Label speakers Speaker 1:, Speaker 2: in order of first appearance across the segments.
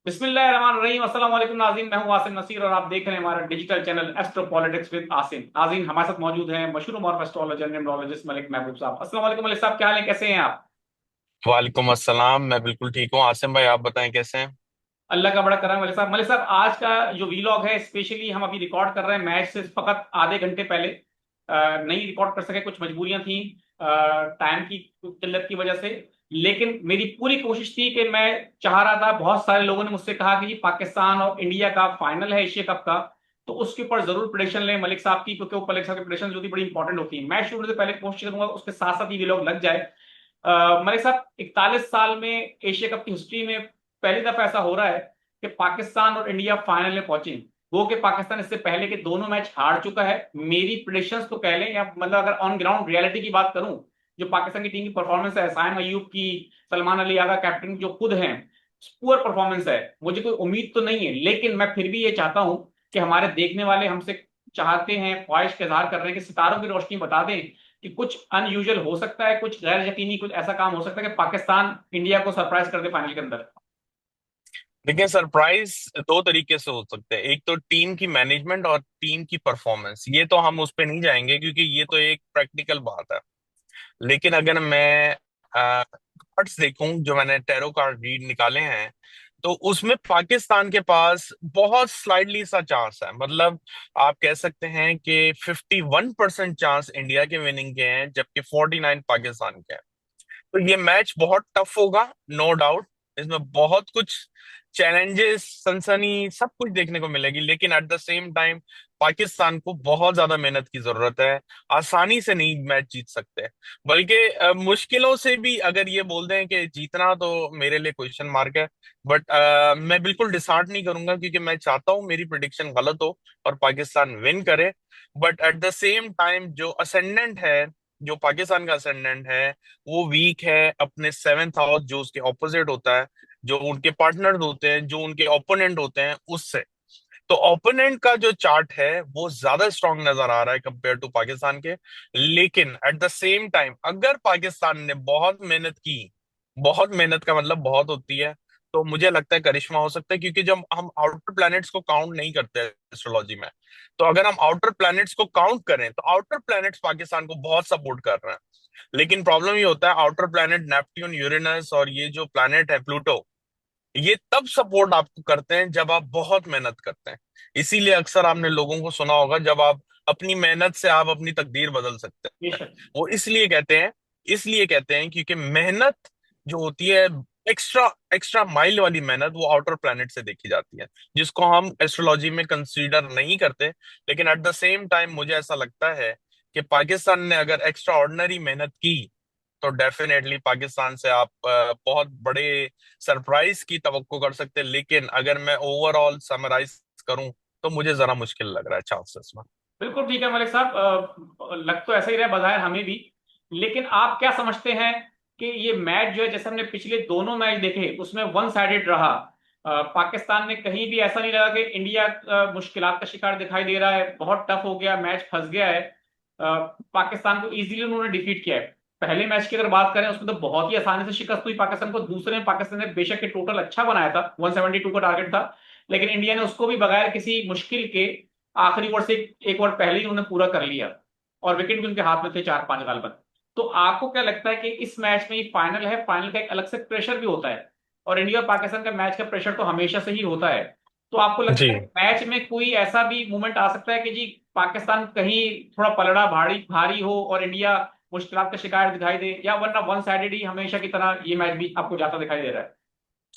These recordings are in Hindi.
Speaker 1: बिस्मिल्लाहिर्रहमानिर्रहीम। अस्सलाम वालेकुम नाज़रीन, मैं हूं आसिम नसीर और आप देख रहे हैं हमारा digital channel astro politics with Asim. नाज़रीन, हमारे साथ मौजूद हैं मशहूर मॉरफ एस्ट्रोलॉजर न्यूमरोलॉजिस्ट मलिक महबूब साहब। अस्सलाम वालेकुम मलिक साहब, क्या हाल है, कैसे हैं आप?
Speaker 2: वालेकुम अस्सलाम। मैं बिल्कुल ठीक हूँ। आसिम भाई, आप बताएं कैसे हैं।
Speaker 1: अल्लाह का बड़ा करम है। मलिक साहब, आज का जो वीलॉग है, स्पेशली हम अभी रिकॉर्ड कर रहे हैं मैच से फकत आधे घंटे पहले। नहीं रिकॉर्ड कर सके, कुछ मजबूरियां थी टाइम की किल्लत की वजह से। लेकिन मेरी पूरी कोशिश थी कि मैं चाह रहा था, बहुत सारे लोगों ने मुझसे कहा कि जी पाकिस्तान और इंडिया का फाइनल है एशिया कप का, तो उसके ऊपर जरूर प्रेडिक्शन लें मलिक साहब की, क्योंकि वो मलिक साहब की प्रेडिक्शन जो थी बड़ी इंपॉर्टेंट होती है। मैच शुरू होने से पहले कोशिश करूंगा उसके साथ साथ ये वीलॉग लग जाए। मलिक साहब, 41 साल में एशिया कप की हिस्ट्री में पहली दफा ऐसा हो रहा है कि पाकिस्तान और इंडिया फाइनल में पहुंचे। वो कि पाकिस्तान इससे पहले के दोनों मैच हार चुका है। मेरी प्रेडिक्शंस तो कह लें, या मतलब अगर ऑन ग्राउंड रियलिटी की बात करूं, जो पाकिस्तान की टीम की परफॉर्मेंस है, साइम अयूब की, सलमान अली आगा कैप्टन जो खुद हैं, पुअर परफॉर्मेंस है। मुझे कोई उम्मीद तो नहीं है, लेकिन मैं फिर भी ये चाहता हूं कि हमारे देखने वाले हमसे चाहते हैं, ख्वाहिश का इजहार कर रहे हैं कि सितारों की रोशनी बता दें कि कुछ अनयूजुअल हो सकता है, कुछ गैर यकीनी, कुछ ऐसा काम हो सकता है कि पाकिस्तान इंडिया को सरप्राइज कर दे फाइनल के अंदर।
Speaker 2: देखिए, सरप्राइज दो तरीके से हो सकते हैं। एक तो टीम की मैनेजमेंट और टीम की परफॉर्मेंस। ये तो हम उस पर नहीं जाएंगे क्योंकि ये तो एक प्रैक्टिकल बात है। लेकिन अगर मैं कार्ड्स देखूं, जो मैंने टैरो कार्ड रीड निकाले हैं, तो उसमें पाकिस्तान के पास बहुत स्लाइडली सा चांस है। मतलब आप कह सकते हैं कि 51% चांस इंडिया के विनिंग के हैं, जबकि 49 पाकिस्तान के हैं। तो ये मैच बहुत टफ होगा, नो डाउट। इसमें बहुत कुछ चैलेंजेस, सनसनी, सब कुछ देखने को मिलेगी। लेकिन at the same time Pakistan को बहुत ज्यादा मेहनत की जरूरत है। आसानी से नहीं मैच जीत सकते। बल्कि मुश्किलों से भी अगर ये बोल दें कि जीतना, तो मेरे लिए क्वेश्चन मार्क है। बट मैं बिल्कुल डिसहार्ट नहीं करूंगा क्योंकि मैं चाहता हूं मेरी प्रिडिक्शन गलत हो और पाकिस्तान विन करे। But at the same time जो असेंडेंट है, जो पाकिस्तान का असेंडेंट है, वो वीक है अपने सेवेंथ हाउस, जो उसके ऑपोजिट होता है, जो उनके पार्टनर होते हैं, जो उनके ओपोनेंट होते हैं, उससे। तो ओपोनेंट का जो चार्ट है वो ज्यादा स्ट्रांग नजर आ रहा है कंपेयर टू पाकिस्तान के। लेकिन एट द सेम टाइम अगर पाकिस्तान ने बहुत मेहनत की, बहुत मेहनत का मतलब बहुत होती है, तो मुझे लगता है करिश्मा हो सकता है। क्योंकि जब हम आउटर प्लैनेट्स को काउंट नहीं करते एस्ट्रोलॉजी में, तो अगर हम आउटर प्लैनेट्स को काउंट करें तो आउटर प्लैनेट्स पाकिस्तान को बहुत सपोर्ट कर रहे हैं। लेकिन प्रॉब्लम ये होता है, आउटर प्लैनेट नेपट्यून, यूरेनस और ये जो प्लैनेट है प्लूटो, ये तब सपोर्ट आपको करते हैं जब आप बहुत मेहनत करते हैं। इसीलिए अक्सर आपने लोगों को सुना होगा, जब आप अपनी मेहनत से आप अपनी तकदीर बदल सकते हैं।
Speaker 1: बेशक।
Speaker 2: वो इसलिए कहते हैं क्योंकि मेहनत जो होती है, एक्स्ट्रा एक्स्ट्रा माइल वाली मेहनत, वो आउटर प्लैनेट से देखी जाती है, जिसको हम एस्ट्रोलॉजी में कंसीडर नहीं करते। लेकिन एट द सेम टाइम मुझे ऐसा लगता है कि पाकिस्तान ने अगर एक्स्ट्रा ऑर्डिनरी मेहनत की, तो डेफिनेटली पाकिस्तान से आप बहुत बड़े सरप्राइज की तवक्को कर सकते हैं। लेकिन अगर मैं ओवरऑल समराइज करूं, तो मुझे जरा मुश्किल लग रहा है चांसेस में।
Speaker 1: बिल्कुल ठीक है मलिक साहब, लग तो ऐसा ही रहा है बाहर हमें भी। लेकिन आप क्या समझते हैं कि ये मैच जो है, जैसे हमने पिछले दोनों मैच देखे, उसमें वन साइडेड रहा। पाकिस्तान ने कहीं भी ऐसा नहीं लगा कि इंडिया मुश्किलात का शिकार दिखाई दे रहा है, बहुत टफ हो गया, मैच फंस गया है। पाकिस्तान को इजीली उन्होंने डिफीट किया है। पहले मैच की अगर बात करें, उसमें तो बहुत ही आसानी से शिकस्त हुई पाकिस्तान को। दूसरे में पाकिस्तान ने बेशक के टोटल अच्छा बनाया था, 172 का टारगेट था, लेकिन इंडिया ने उसको भी बगैर किसी मुश्किल के आखिरी ओवर से एक ओवर पहले ही उन्होंने पूरा कर लिया। और विकेट भी उनके हाथ में थे 4-5 गालबन। तो आपको क्या लगता है कि इस मैच में ये फाइनल है, फाइनल का एक अलग से प्रेशर भी होता है, और इंडिया और पाकिस्तान का मैच का प्रेशर तो हमेशा से ही होता है। तो आपको
Speaker 2: जी,
Speaker 1: लगता है मैच में कोई ऐसा भी मोमेंट आ सकता है कि जी पाकिस्तान कहीं थोड़ा पलड़ा भारी भारी हो और इंडिया मुश्किलात का शिकार दिखाई दे, या वरना वन साइडेड ही हमेशा की तरह ये मैच भी आपको जाता दिखाई दे रहा है?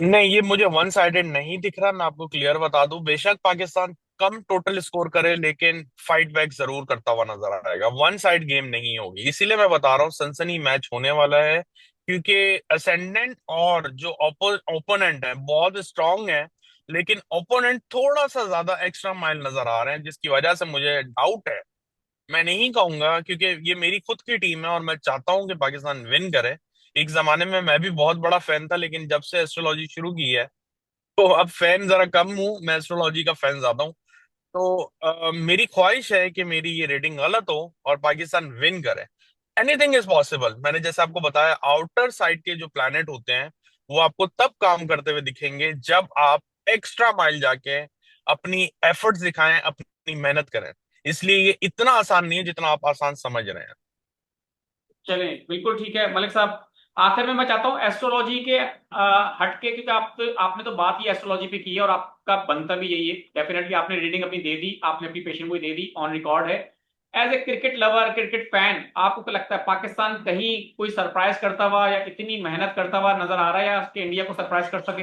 Speaker 2: नहीं, ये मुझे वन साइडेड नहीं दिख रहा। मैं आपको क्लियर बता दूं, बेशक पाकिस्तान कम टोटल स्कोर करे, लेकिन फाइट बैक जरूर करता हुआ नजर आएगा। वन साइड गेम नहीं होगी, इसीलिए मैं बता रहा हूँ सनसनी मैच होने वाला है। क्योंकि असेंडेंट और जो ओपोनेंट है बहुत स्ट्रांग है, लेकिन ओपोनेंट थोड़ा सा ज्यादा एक्स्ट्रा माइल नजर आ रहे हैं, जिसकी वजह से मुझे डाउट है। मैं नहीं कहूंगा क्योंकि ये मेरी खुद की टीम है और मैं चाहता हूं कि पाकिस्तान विन करे। एक जमाने में मैं भी बहुत बड़ा फैन था, लेकिन जब से एस्ट्रोलॉजी शुरू की है, तो अब फैन जरा कम हूँ, मैं एस्ट्रोलॉजी का फैन ज्यादा हूँ। तो मेरी ख्वाहिश है कि मेरी ये रेटिंग गलत हो और पाकिस्तान विन करे। Anything is possible. मैंने जैसे आपको बताया, आउटर साइड के जो प्लैनेट होते हैं, वो आपको तब काम करते हुए दिखेंगे जब आप एक्स्ट्रा माइल जाके अपनी एफर्ट्स दिखाएं, अपनी मेहनत करें। इसलिए ये इतना आसान नहीं है जितना आप आसान समझ रहे हैं।
Speaker 1: चलें, बिल्कुल ठीक है मलिक साहब। आखिर में मैं चाहता हूँ एस्ट्रोलॉजी के हटके, क्योंकि आपने तो बात ही एस्ट्रोलॉजी पे की है और आपका बनता भी यही है। डेफिनेटली आपने रीडिंग अपनी दे दी, आपने अपनी पेशेंट को दे दी, ऑन रिकॉर्ड है। As a cricket lover, cricket fan, आपको क्या लगता है पाकिस्तान कहीं कोई सरप्राइज करता हुआ या इतनी मेहनत करता हुआ नजर आ रहा है, या उसके इंडिया को सरप्राइज कर सके?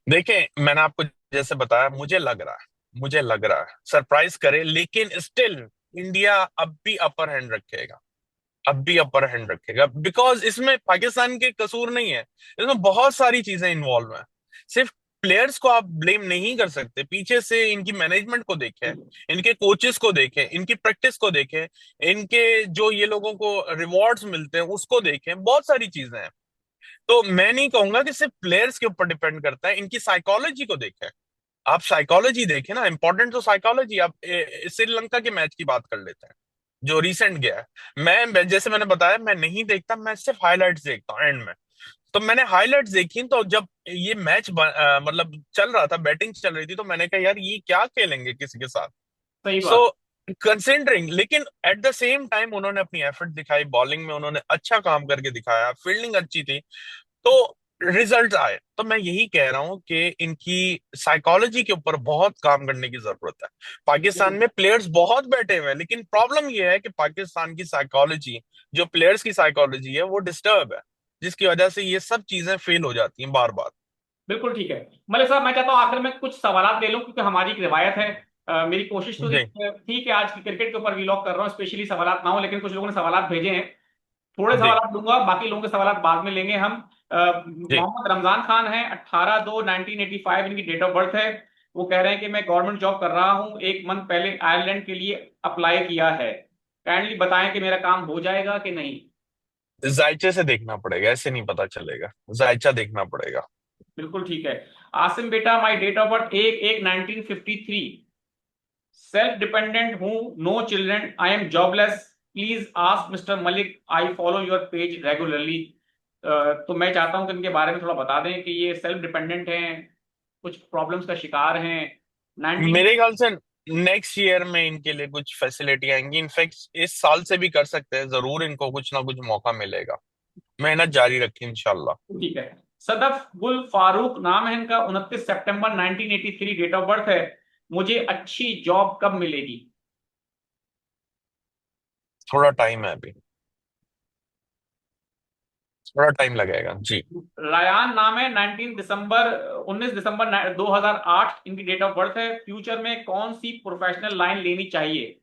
Speaker 2: देखें, मैंने आपको जैसे बताया, मुझे लग रहा है सरप्राइज करे, लेकिन स्टिल इंडिया अब भी अपर हैंड रखेगा, अब भी अपर हैंड रखेगा। बिकॉज इसमें पाकिस्तान के कसूर नहीं है, इसमें बहुत सारी चीजें इन्वॉल्व हैं। सिर्फ प्लेयर्स को आप ब्लेम नहीं कर सकते, पीछे से इनकी मैनेजमेंट को देखें, इनके कोचेस को देखें, इनकी प्रैक्टिस को देखें, इनके जो ये लोगों को रिवॉर्ड्स मिलते हैं उसको देखें, बहुत सारी चीजें हैं। तो मैं नहीं कहूंगा कि सिर्फ प्लेयर्स के ऊपर डिपेंड करता है, इनकी साइकोलॉजी को देखें। आप साइकोलॉजी देखें ना, इंपॉर्टेंट तो साइकोलॉजी। आप श्रीलंका के मैच की बात कर लेते हैं जो रिसेंट गया है। जैसे मैंने बताया, मैं नहीं देखता, मैं सिर्फ हाइलाइट्स देखता हूँ एंड में। तो मैंने हाइलाइट्स देखी, तो जब ये मैच मतलब चल रहा था, बैटिंग चल रही थी, तो मैंने कहा यार ये क्या खेलेंगे किसी के साथ।
Speaker 1: सही
Speaker 2: सो
Speaker 1: बात।
Speaker 2: कंसिडरिंग, लेकिन एट द सेम टाइम उन्होंने अपनी एफर्ट दिखाई, बॉलिंग में उन्होंने अच्छा काम करके दिखाया, फील्डिंग अच्छी थी, तो रिजल्ट आए। तो मैं यही कह रहा हूं कि इनकी साइकोलॉजी के ऊपर बहुत काम करने की जरूरत है। पाकिस्तान में प्लेयर्स बहुत बैठे हुए हैं, लेकिन प्रॉब्लम यह है कि पाकिस्तान की साइकोलॉजी, जो प्लेयर्स की साइकोलॉजी है, वो डिस्टर्ब है, जिसकी वजह से ये सब चीजें फेल हो जाती हैं बार बार।
Speaker 1: बिल्कुल ठीक है। मलिक साहब, मैं चाहता हूँ आखिर में कुछ सवाल ले लूं, क्योंकि हमारी एक रिवायत है। मेरी कोशिश तो
Speaker 2: जी।
Speaker 1: थी कि आज की क्रिकेट के ऊपर वीलॉग कर रहा हूँ, स्पेशली सवाल ना हो, लेकिन कुछ लोगों ने सवाल भेजे हैं। थोड़े
Speaker 2: जी।
Speaker 1: सवाल लूंगा, बाकी लोगों के सवाल बाद में लेंगे हम।
Speaker 2: जी।
Speaker 1: मोहम्मद रमजान खान है, 18/2/1985 इनकी डेट ऑफ बर्थ है। वो कह रहे हैं कि मैं गवर्नमेंट जॉब कर रहा हूँ, एक मंथ पहले आयरलैंड के लिए अप्लाई किया है। काइंडली बताएं कि मेरा काम हो जाएगा कि नहीं।
Speaker 2: जायचे से देखना पड़ेगा, ऐसे नहीं पता चलेगा, जायचा देखना पड़ेगा।
Speaker 1: बिल्कुल ठीक है। आसिम बेटा, my date of birth 1/1/1953। Self dependent हूँ, no children, I am jobless. Please ask mister Malik, I follow your page regularly. तो मैं चाहता हूँ कि इनके बारे में थोड़ा बता दें कि ये सेल्फ डिपेंडेंट हैं, कुछ प्रॉब्लम्स का शिकार हैं। 19।
Speaker 2: मेरे ख्याल से नेक्स्ट ईयर में इनके लिए कुछ फैसिलिटी आएंगी, इनफैक्ट इस साल से भी कर सकते हैं, जरूर इनको कुछ ना कुछ मौका मिलेगा। मेहनत जारी रखें इंशाल्लाह।
Speaker 1: ठीक है। सदफ गुल फारूक नाम है इनका, 29 सितंबर 1983 डेट ऑफ बर्थ है। मुझे अच्छी जॉब कब मिलेगी?
Speaker 2: थोड़ा टाइम है अभी, थोड़ा टाइम लगेगा जी।
Speaker 1: रायान नाम है, 19 दिसंबर 2008 इनकी डेट ऑफ बर्थ है। फ्यूचर में कौन सी प्रोफेशनल लाइन लेनी चाहिए?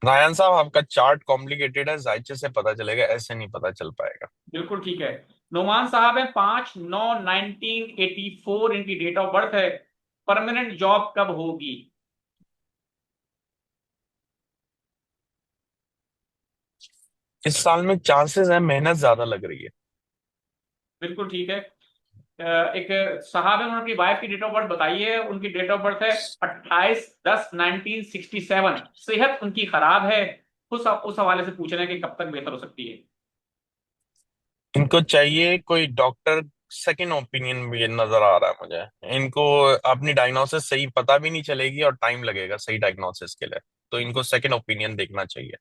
Speaker 2: नायन साहब, आपका चार्ट कॉम्प्लिकेटेड है, जायचे से पता चलेगा, ऐसे नहीं पता चल पाएगा।
Speaker 1: बिल्कुल ठीक है। नोमान साहब है, 5/9/1984 इनकी डेट ऑफ बर्थ है। परमानेंट जॉब कब होगी?
Speaker 2: इस साल में चांसेस है, मेहनत ज्यादा लग रही है।
Speaker 1: बिल्कुल ठीक है। एक साहब है, उन्होंने अपनी वाइफ की डेट ऑफ बर्थ बताई है, उनकी डेट ऑफ बर्थ है 28/10/1967। सेहत उनकी खराब है। उस हवाले से पूछ रहे हैं कि कब तक बेहतर हो सकती है।
Speaker 2: इनको चाहिए कोई डॉक्टर, सेकंड ओपिनियन भी नजर आ रहा है मुझे इनको। अपनी डायग्नोसिस सही पता भी नहीं चलेगी और टाइम लगेगा सही डायग्नोसिस के लिए, तो इनको सेकंड ओपिनियन देखना चाहिए।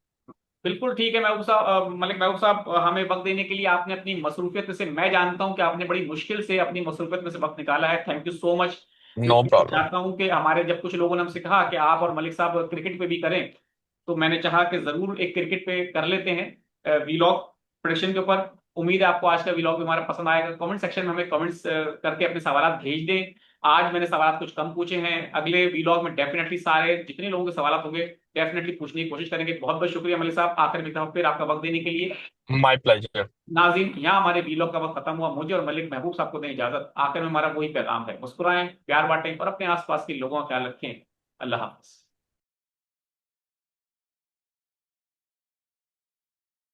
Speaker 1: बिल्कुल ठीक है महबूब साहब, मलिक महबूब साहब, हमें वक्त देने के लिए, आपने अपनी मसरूफियत में से, मैं जानता हूं कि आपने बड़ी मुश्किल से अपनी मसरूफियत में से वक्त निकाला है, thank you so much.
Speaker 2: No
Speaker 1: लेकिन मैं
Speaker 2: प्रॉब्लम।
Speaker 1: चाहता हूं कि हमारे, जब कुछ लोगों ने हमसे कहा कि आप और मलिक साहब क्रिकेट पे भी करें, तो मैंने चाहा कि जरूर एक क्रिकेट पे कर लेते हैं वीलॉग प्रेडिक्शन के ऊपर। उम्मीद है आपको आज का वीलॉग भी हमारा पसंद आएगा। कमेंट सेक्शन में हमें कमेंट्स करके अपने सवाल भेज दें। आज मैंने सवाल कुछ कम पूछे हैं, अगले वीलॉग में डेफिनेटली सारे जितने लोगों के सवाल होंगे डेफिनेटली पूछने की कोशिश करेंगे। बहुत बहुत शुक्रिया मलिक साहब, आखिर में एक बार फिर आपका वक्त देने के लिए।
Speaker 2: My pleasure.
Speaker 1: नाज़रीन, यहाँ हमारे वीलॉग का वक्त खत्म हुआ। मुझे और मलिक महबूब साहब को दें इजाजत। आखिर में हमारा वही पैगाम है, मुस्कुराएं, प्यार बांटें और अपने आसपास के लोगों का ख्याल रखें। अल्लाह हाफिज।